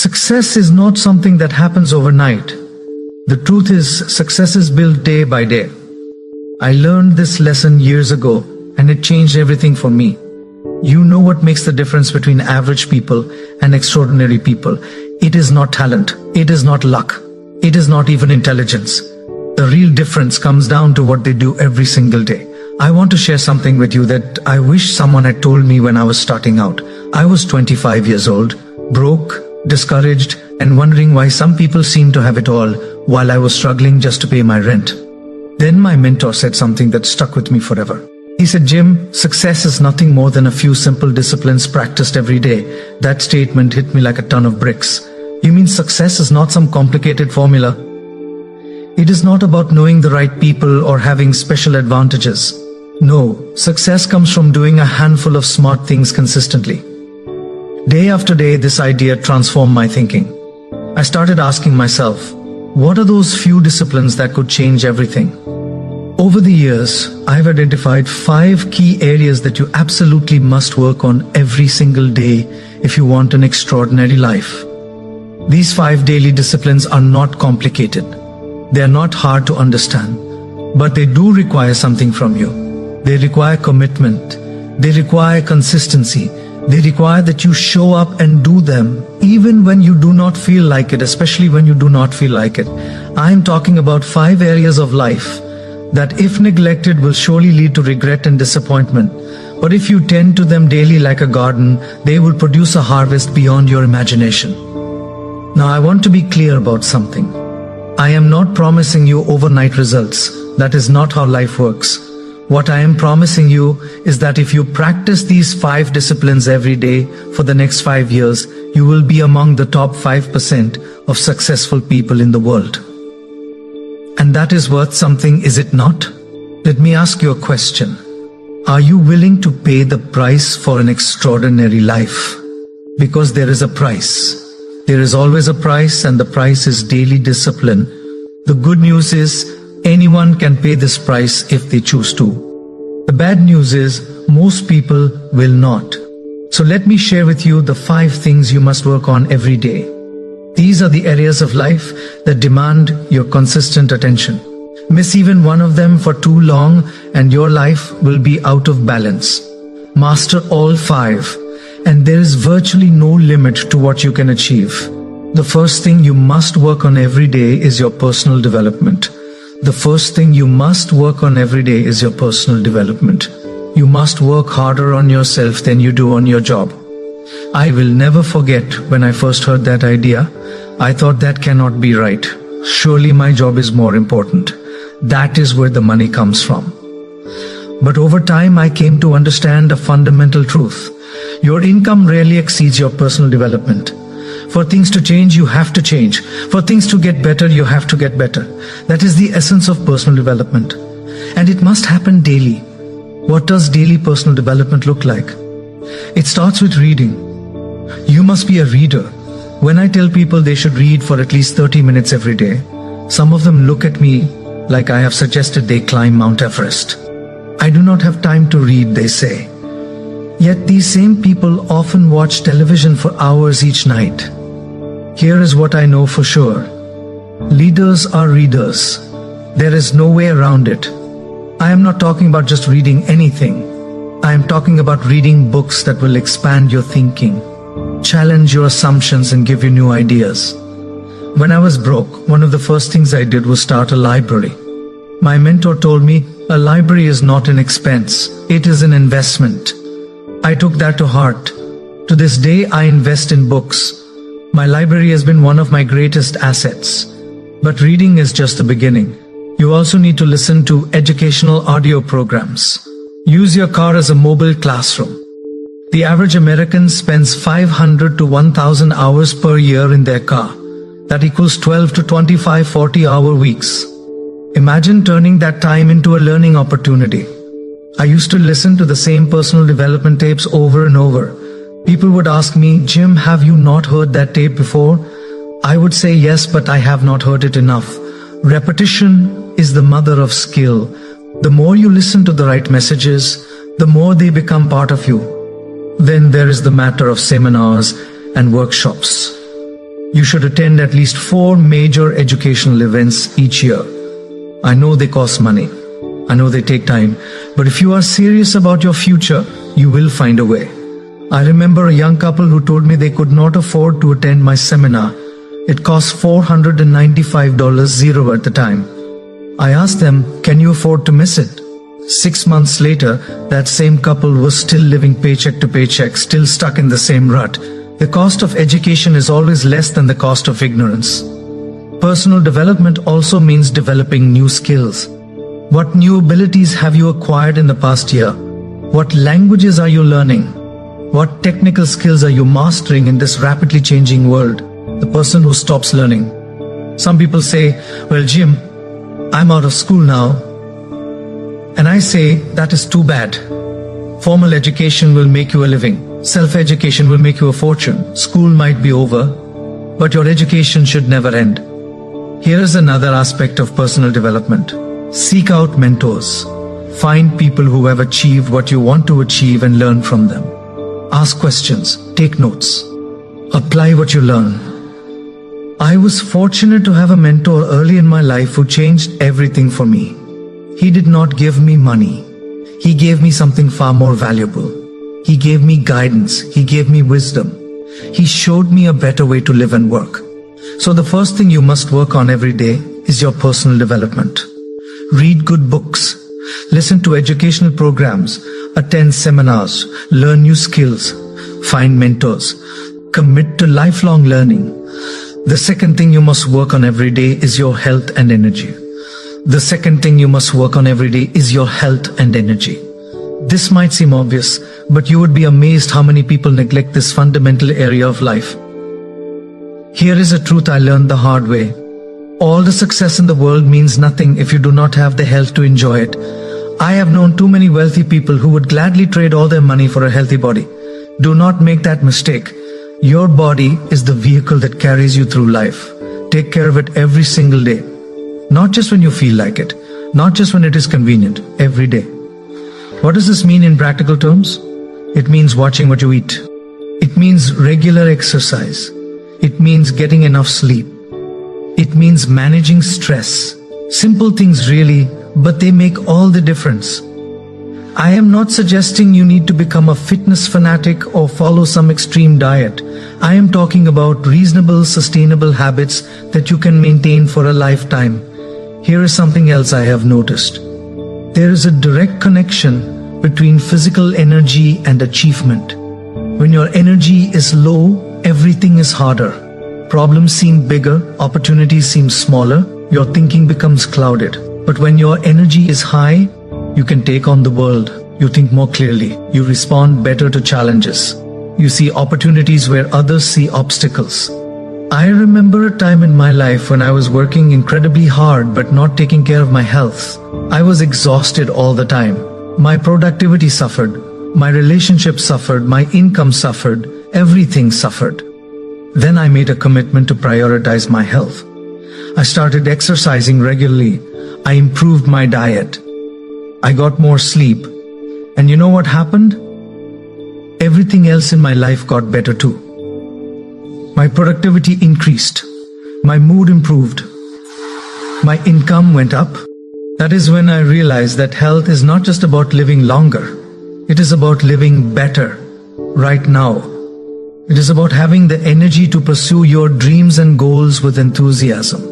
Success is not something that happens overnight. The truth is, success is built day by day. I learned this lesson years ago, and it changed everything for me. You know what makes the difference between average people and extraordinary people. It is not talent. It is not luck. It is not even intelligence. The real difference comes down to what they do every single day. I want to share something with you that I wish someone had told me when I was starting out. I was 25 years old, broke, discouraged, and wondering why some people seem to have it all while I was struggling just to pay my rent. Then my mentor said something that stuck with me forever. He said, "Jim, success is nothing more than a few simple disciplines practiced every day." That statement hit me like a ton of bricks. You mean success is not some complicated formula? It is not about knowing the right people or having special advantages. No, success comes from doing a handful of smart things consistently. Day after day, this idea transformed my thinking. I started asking myself, what are those few disciplines that could change everything? Over the years, I've identified 5 key areas that you absolutely must work on every single day if you want an extraordinary life. These 5 daily disciplines are not complicated. They are not hard to understand, but they do require something from you. They require commitment. They require consistency. They require that you show up and do them, even when you do not feel like it, especially when you do not feel like it. I am talking about 5 areas of life that, if neglected, will surely lead to regret and disappointment. But if you tend to them daily like a garden, they will produce a harvest beyond your imagination. Now, I want to be clear about something. I am not promising you overnight results. That is not how life works. What I am promising you is that if you practice these 5 disciplines every day for the next 5 years, you will be among the top 5% of successful people in the world. And that is worth something, is it not? Let me ask you a question. Are you willing to pay the price for an extraordinary life? Because there is a price. There is always a price, and the price is daily discipline. The good news is, anyone can pay this price if they choose to. The bad news is, most people will not. So let me share with you the 5 things you must work on every day. These are the areas of life that demand your consistent attention. Miss even one of them for too long and your life will be out of balance. Master all 5, and there is virtually no limit to what you can achieve. The first thing you must work on every day is your personal development. The first thing you must work on every day is your personal development. You must work harder on yourself than you do on your job. I will never forget when I first heard that idea. I thought that cannot be right. Surely my job is more important. That is where the money comes from. But over time I came to understand a fundamental truth. Your income rarely exceeds your personal development. For things to change, you have to change. For things to get better, you have to get better. That is the essence of personal development. And it must happen daily. What does daily personal development look like? It starts with reading. You must be a reader. When I tell people they should read for at least 30 minutes every day, some of them look at me like I have suggested they climb Mount Everest. I do not have time to read, they say. Yet these same people often watch television for hours each night. Here is what I know for sure. Leaders are readers. There is no way around it. I am not talking about just reading anything. I am talking about reading books that will expand your thinking, challenge your assumptions, and give you new ideas. When I was broke, one of the first things I did was start a library. My mentor told me, a library is not an expense, it is an investment. I took that to heart. To this day, I invest in books. My library has been one of my greatest assets. But reading is just the beginning. You also need to listen to educational audio programs. Use your car as a mobile classroom. The average American spends 500 to 1,000 hours per year in their car. That equals 12 to 25 40-hour weeks. Imagine turning that time into a learning opportunity. I used to listen to the same personal development tapes over and over. People would ask me, "Jim, have you not heard that tape before?" I would say, "Yes, but I have not heard it enough." Repetition is the mother of skill. The more you listen to the right messages, the more they become part of you. Then there is the matter of seminars and workshops. You should attend at least 4 major educational events each year. I know they cost money. I know they take time. But if you are serious about your future, you will find a way. I remember a young couple who told me they could not afford to attend my seminar. It cost $495 at the time. I asked them, can you afford to miss it? 6 months later, that same couple was still living paycheck to paycheck, still stuck in the same rut. The cost of education is always less than the cost of ignorance. Personal development also means developing new skills. What new abilities have you acquired in the past year? What languages are you learning? What technical skills are you mastering in this rapidly changing world? The person who stops learning. Some people say, well, Jim, I'm out of school now. And I say, that is too bad. Formal education will make you a living. Self-education will make you a fortune. School might be over, but your education should never end. Here is another aspect of personal development. Seek out mentors. Find people who have achieved what you want to achieve and learn from them. Ask questions. Take notes. Apply what you learn. I was fortunate to have a mentor early in my life who changed everything for me. He did not give me money. He gave me something far more valuable. He gave me guidance. He gave me wisdom. He showed me a better way to live and work. So the first thing you must work on every day is your personal development. Read good books. Listen to educational programs. Attend seminars. Learn new skills. Find mentors. Commit to lifelong learning. The second thing you must work on every day is your health and energy. The second thing you must work on every day is your health and energy. This might seem obvious, but you would be amazed how many people neglect this fundamental area of life. Here is a truth I learned the hard way. All the success in the world means nothing if you do not have the health to enjoy it. I have known too many wealthy people who would gladly trade all their money for a healthy body. Do not make that mistake. Your body is the vehicle that carries you through life. Take care of it every single day. Not just when you feel like it. Not just when it is convenient. Every day. What does this mean in practical terms? It means watching what you eat. It means regular exercise. It means getting enough sleep. It means managing stress. Simple things really, but they make all the difference. I am not suggesting you need to become a fitness fanatic or follow some extreme diet. I am talking about reasonable, sustainable habits that you can maintain for a lifetime. Here is something else I have noticed. There is a direct connection between physical energy and achievement. When your energy is low, everything is harder. Problems seem bigger, opportunities seem smaller, your thinking becomes clouded. But when your energy is high, you can take on the world. You think more clearly. You respond better to challenges. You see opportunities where others see obstacles. I remember a time in my life when I was working incredibly hard but not taking care of my health. I was exhausted all the time. My productivity suffered. My relationships suffered. My income suffered. Everything suffered. Then I made a commitment to prioritize my health. I started exercising regularly. I improved my diet. I got more sleep. And you know what happened? Everything else in my life got better too. My productivity increased. My mood improved. My income went up. That is when I realized that health is not just about living longer. It is about living better, right now. It is about having the energy to pursue your dreams and goals with enthusiasm.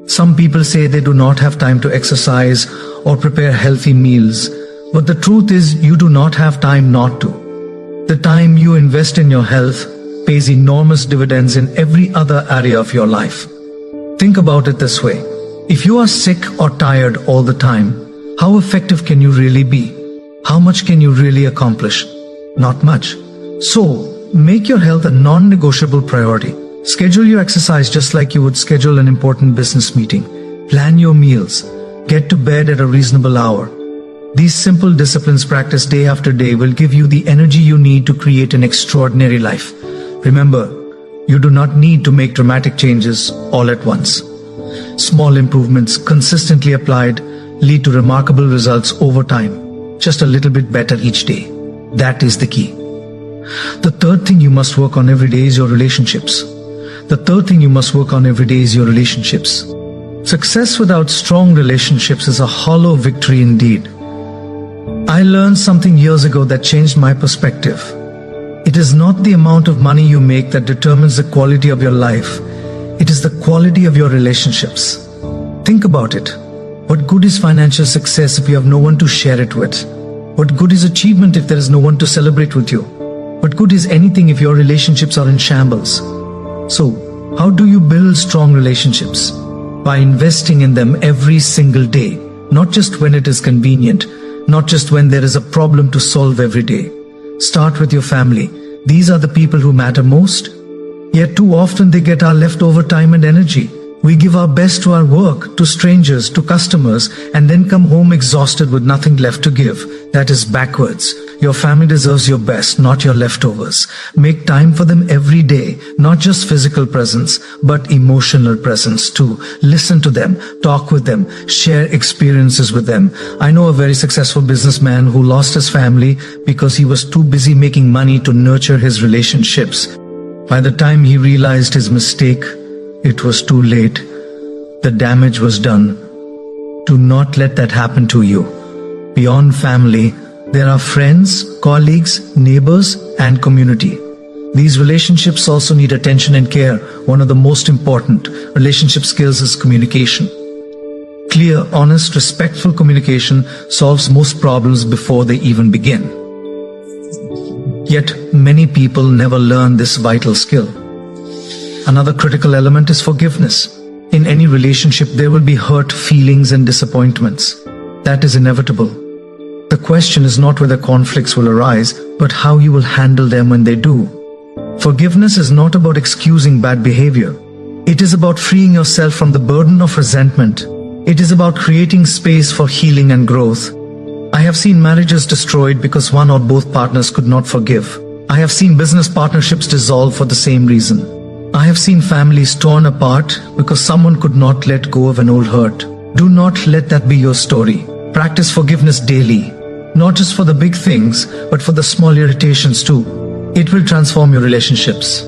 Some people say they do not have time to exercise or prepare healthy meals, but the truth is you do not have time not to. The time you invest in your health pays enormous dividends in every other area of your life. Think about it this way. If you are sick or tired all the time, how effective can you really be? How much can you really accomplish? Not much. So, make your health a non-negotiable priority. Schedule your exercise just like you would schedule an important business meeting. Plan your meals. Get to bed at a reasonable hour. These simple disciplines practiced day after day will give you the energy you need to create an extraordinary life. Remember, you do not need to make dramatic changes all at once. Small improvements consistently applied lead to remarkable results over time. Just a little bit better each day. That is the key. The third thing you must work on every day is your relationships. The third thing you must work on every day is your relationships. Success without strong relationships is a hollow victory indeed. I learned something years ago that changed my perspective. It is not the amount of money you make that determines the quality of your life. It is the quality of your relationships. Think about it. What good is financial success if you have no one to share it with? What good is achievement if there is no one to celebrate with you? What good is anything if your relationships are in shambles? So, how do you build strong relationships? By investing in them every single day, not just when it is convenient, not just when there is a problem to solve every day. Start with your family. These are the people who matter most. Yet too often they get our leftover time and energy. We give our best to our work, to strangers, to customers, and then come home exhausted with nothing left to give. That is backwards. Your family deserves your best, not your leftovers. Make time for them every day, not just physical presence, but emotional presence too. Listen to them, talk with them, share experiences with them. I know a very successful businessman who lost his family because he was too busy making money to nurture his relationships. By the time he realized his mistake, it was too late. The damage was done. Do not let that happen to you. Beyond family, there are friends, colleagues, neighbors, and community. These relationships also need attention and care. One of the most important relationship skills is communication. Clear, honest, respectful communication solves most problems before they even begin. Yet, many people never learn this vital skill. Another critical element is forgiveness. In any relationship, there will be hurt feelings and disappointments. That is inevitable. The question is not whether conflicts will arise, but how you will handle them when they do. Forgiveness is not about excusing bad behavior. It is about freeing yourself from the burden of resentment. It is about creating space for healing and growth. I have seen marriages destroyed because one or both partners could not forgive. I have seen business partnerships dissolve for the same reason. I have seen families torn apart because someone could not let go of an old hurt. Do not let that be your story. Practice forgiveness daily, not just for the big things, but for the small irritations too. It will transform your relationships.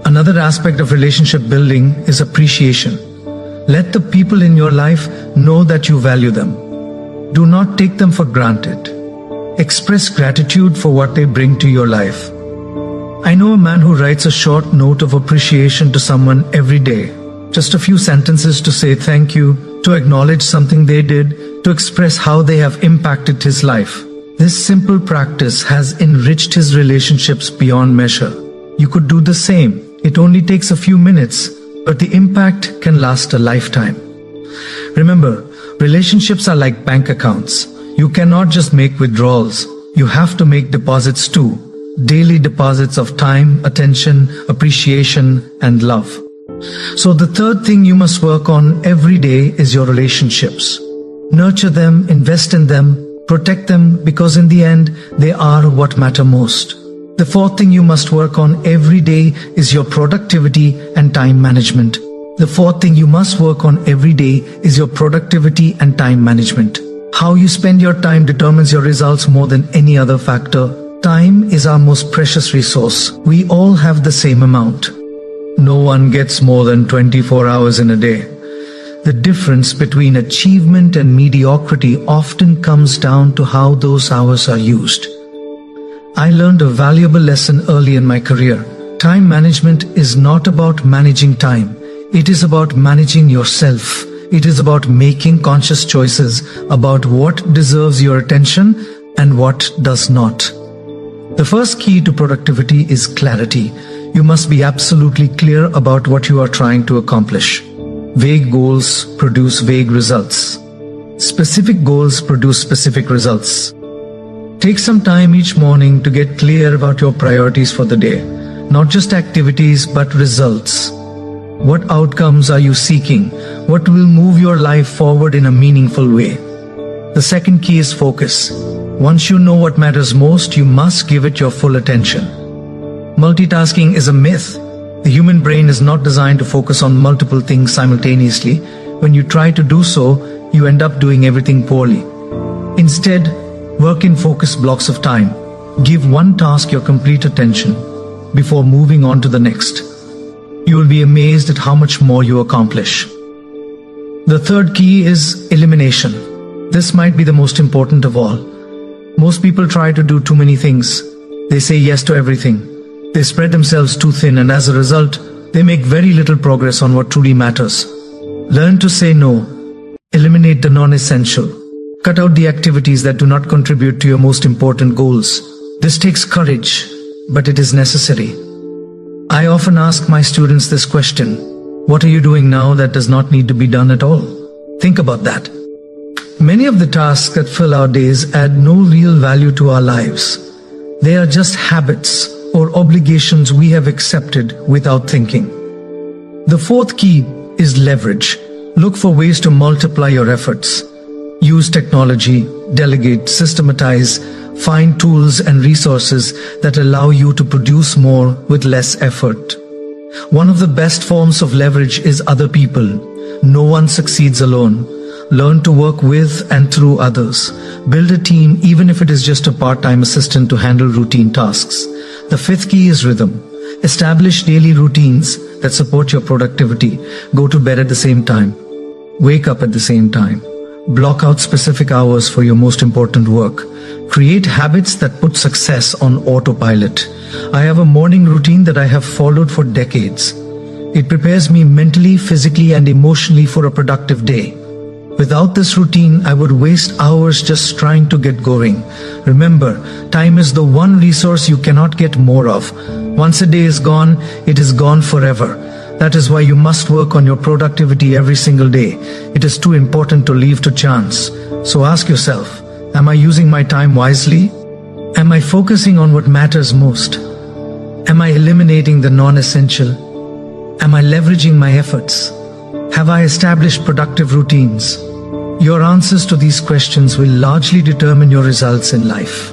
Another aspect of relationship building is appreciation. Let the people in your life know that you value them. Do not take them for granted. Express gratitude for what they bring to your life. I know a man who writes a short note of appreciation to someone every day. Just a few sentences to say thank you, to acknowledge something they did, to express how they have impacted his life. This simple practice has enriched his relationships beyond measure. You could do the same. It only takes a few minutes, but the impact can last a lifetime. Remember, relationships are like bank accounts. You cannot just make withdrawals. You have to make deposits too. Daily deposits of time, attention, appreciation, and love. So the third thing you must work on every day is your relationships. Nurture them, invest in them, protect them, because in the end, they are what matter most. The fourth thing you must work on every day is your productivity and time management. The fourth thing you must work on every day is your productivity and time management. How you spend your time determines your results more than any other factor. Time is our most precious resource. We all have the same amount. No one gets more than 24 hours in a day. The difference between achievement and mediocrity often comes down to how those hours are used. I learned a valuable lesson early in my career. Time management is not about managing time. It is about managing yourself. It is about making conscious choices about what deserves your attention and what does not. The first key to productivity is clarity. You must be absolutely clear about what you are trying to accomplish. Vague goals produce vague results. Specific goals produce specific results. Take some time each morning to get clear about your priorities for the day. Not just activities, but results. What outcomes are you seeking? What will move your life forward in a meaningful way? The second key is focus. Once you know what matters most, you must give it your full attention. Multitasking is a myth. The human brain is not designed to focus on multiple things simultaneously. When you try to do so, you end up doing everything poorly. Instead, work in focused blocks of time. Give one task your complete attention before moving on to the next. You will be amazed at how much more you accomplish. The third key is elimination. This might be the most important of all. Most people try to do too many things. They say yes to everything. They spread themselves too thin, and as a result, they make very little progress on what truly matters. Learn to say no. Eliminate the non-essential. Cut out the activities that do not contribute to your most important goals. This takes courage, but it is necessary. I often ask my students this question: what are you doing now that does not need to be done at all? Think about that. Many of the tasks that fill our days add no real value to our lives. They are just habits or obligations we have accepted without thinking. The fourth key is leverage. Look for ways to multiply your efforts. Use technology, delegate, systematize, find tools and resources that allow you to produce more with less effort. One of the best forms of leverage is other people. No one succeeds alone. Learn to work with and through others. Build a team, even if it is just a part-time assistant to handle routine tasks. The fifth key is rhythm. Establish daily routines that support your productivity. Go to bed at the same time. Wake up at the same time. Block out specific hours for your most important work. Create habits that put success on autopilot. I have a morning routine that I have followed for decades. It prepares me mentally, physically, and emotionally for a productive day. Without this routine, I would waste hours just trying to get going. Remember, time is the one resource you cannot get more of. Once a day is gone, it is gone forever. That is why you must work on your productivity every single day. It is too important to leave to chance. So ask yourself, am I using my time wisely? Am I focusing on what matters most? Am I eliminating the non-essential? Am I leveraging my efforts? Have I established productive routines? Your answers to these questions will largely determine your results in life.